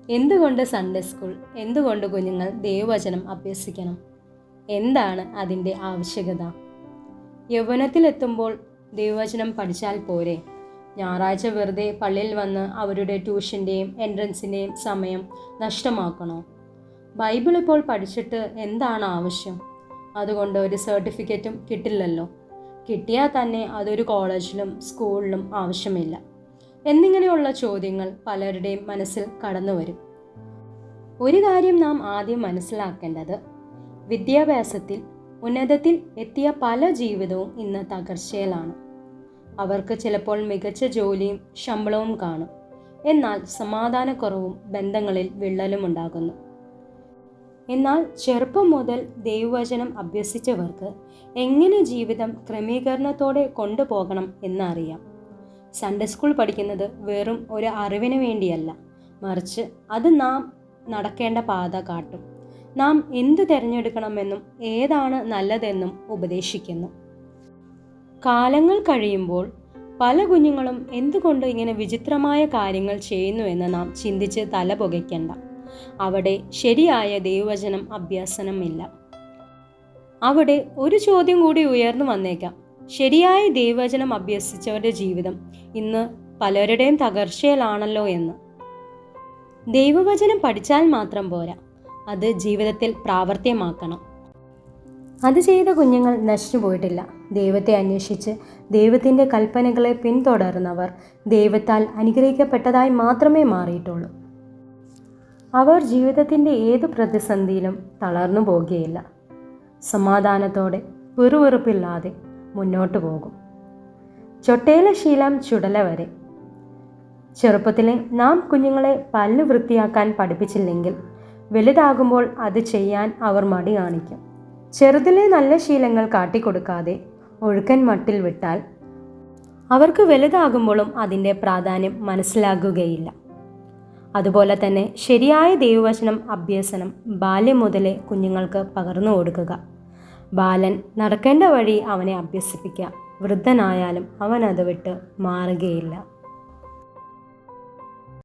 എന്തുകൊണ്ട് Sunday school? എന്തുകൊണ്ട് കുഞ്ഞുങ്ങൾ ദൈവവചനം അഭ്യസിക്കണം? എന്താണ് അതിൻ്റെ ആവശ്യകത? യൗവനത്തിലെത്തുമ്പോൾ ദൈവവചനം പഠിച്ചാൽ പോരെ? ഞായറാഴ്ച വെറുതെ പള്ളിയിൽ വന്ന് അവരുടെ ട്യൂഷൻ്റെയും എൻട്രൻസിൻ്റെയും സമയം നഷ്ടമാക്കണോ? ബൈബിൾ ഇപ്പോൾ പഠിച്ചിട്ട് എന്താണ് ആവശ്യം? അതുകൊണ്ട് ഒരു സർട്ടിഫിക്കറ്റും കിട്ടില്ലല്ലോ. കിട്ടിയാൽ തന്നെ അതൊരു കോളേജിലും സ്കൂളിലും ആവശ്യമില്ല എന്നിങ്ങനെയുള്ള ചോദ്യങ്ങൾ പലരുടെയും മനസ്സിൽ കടന്നു വരും. ഒരു കാര്യം നാം ആദ്യം മനസ്സിലാക്കേണ്ടത്, വിദ്യാഭ്യാസത്തിൽ ഉന്നതത്തിൽ എത്തിയ പല ജീവിതവും ഇന്ന് തകർച്ചയിലാണ്. അവർക്ക് ചിലപ്പോൾ മികച്ച ജോലിയും ശമ്പളവും കാണും, എന്നാൽ സമാധാനക്കുറവും ബന്ധങ്ങളിൽ വിള്ളലും ഉണ്ടാകുന്നു. എന്നാൽ ചെറുപ്പം മുതൽ ദൈവവചനം അഭ്യസിച്ചവർക്ക് എങ്ങനെ ജീവിതം ക്രമീകരണത്തോടെ കൊണ്ടുപോകണം എന്നറിയാം. സൺഡേ സ്കൂൾ പഠിക്കുന്നത് വെറും ഒരു അറിവിന് വേണ്ടിയല്ല, മറിച്ച് അത് നാം നടക്കേണ്ട പാത കാട്ടും. നാം എന്ത് തിരഞ്ഞെടുക്കണമെന്നും ഏതാണ് നല്ലതെന്നും ഉപദേശിക്കുന്നു. കാലങ്ങൾ കഴിയുമ്പോൾ പല കുഞ്ഞുങ്ങളും എന്തുകൊണ്ട് ഇങ്ങനെ വിചിത്രമായ കാര്യങ്ങൾ ചെയ്യുന്നുവെന്ന് നാം ചിന്തിച്ച് തല പുകയ്ക്കണ്ട. അവിടെ ശരിയായ ദൈവവചനം അഭ്യസനമില്ല. അവിടെ ഒരു ചോദ്യം കൂടി ഉയർന്നു വന്നേക്കാം. ശരിയായ ദൈവവചനം അഭ്യസിച്ചവരുടെ ജീവിതം ഇന്ന് പലരുടെയും തകർച്ചയിലാണല്ലോ എന്ന്. ദൈവവചനം പഠിച്ചാൽ മാത്രം പോരാ, അത് ജീവിതത്തിൽ പ്രാവർത്തികമാക്കണം. അത് ചെയ്ത കുഞ്ഞുങ്ങൾ നശിച്ചു പോയിട്ടില്ല. ദൈവത്തെ അന്വേഷിച്ച് ദൈവത്തിൻ്റെ കൽപ്പനകളെ പിന്തുടർന്നവർ ദൈവത്താൽ അനുഗ്രഹിക്കപ്പെട്ടതായി മാത്രമേ മാറിയിട്ടുള്ളൂ. അവർ ജീവിതത്തിൻ്റെ ഏതു പ്രതിസന്ധിയിലും തളർന്നു പോകുകയില്ല. സമാധാനത്തോടെ വെറുവെറുപ്പില്ലാതെ മുന്നോട്ടു പോകും. ചൊട്ടയിലെ ശീലം ചുടല വരെ. ചെറുപ്പത്തിലെ നാം കുഞ്ഞുങ്ങളെ പല്ല് വൃത്തിയാക്കാൻ പഠിപ്പിച്ചില്ലെങ്കിൽ വലുതാകുമ്പോൾ അത് ചെയ്യാൻ അവർ മടി കാണിക്കും. ചെറുതിലെ നല്ല ശീലങ്ങൾ കാട്ടിക്കൊടുക്കാതെ ഒഴുക്കൻ മട്ടിൽ വിട്ടാൽ അവർക്ക് വലുതാകുമ്പോഴും അതിൻ്റെ പ്രാധാന്യം മനസ്സിലാകുകയില്ല. അതുപോലെ തന്നെ ശരിയായ ദൈവവചനം അഭ്യസനം ബാല്യം മുതലേ കുഞ്ഞുങ്ങൾക്ക് പകർന്നു കൊടുക്കുക. ബാലൻ നടക്കേണ്ട വഴി അവനെ അഭ്യസിപ്പിക്കുക. വൃദ്ധനായാലും അവൻ അത് വിട്ട് മാറുകയില്ല.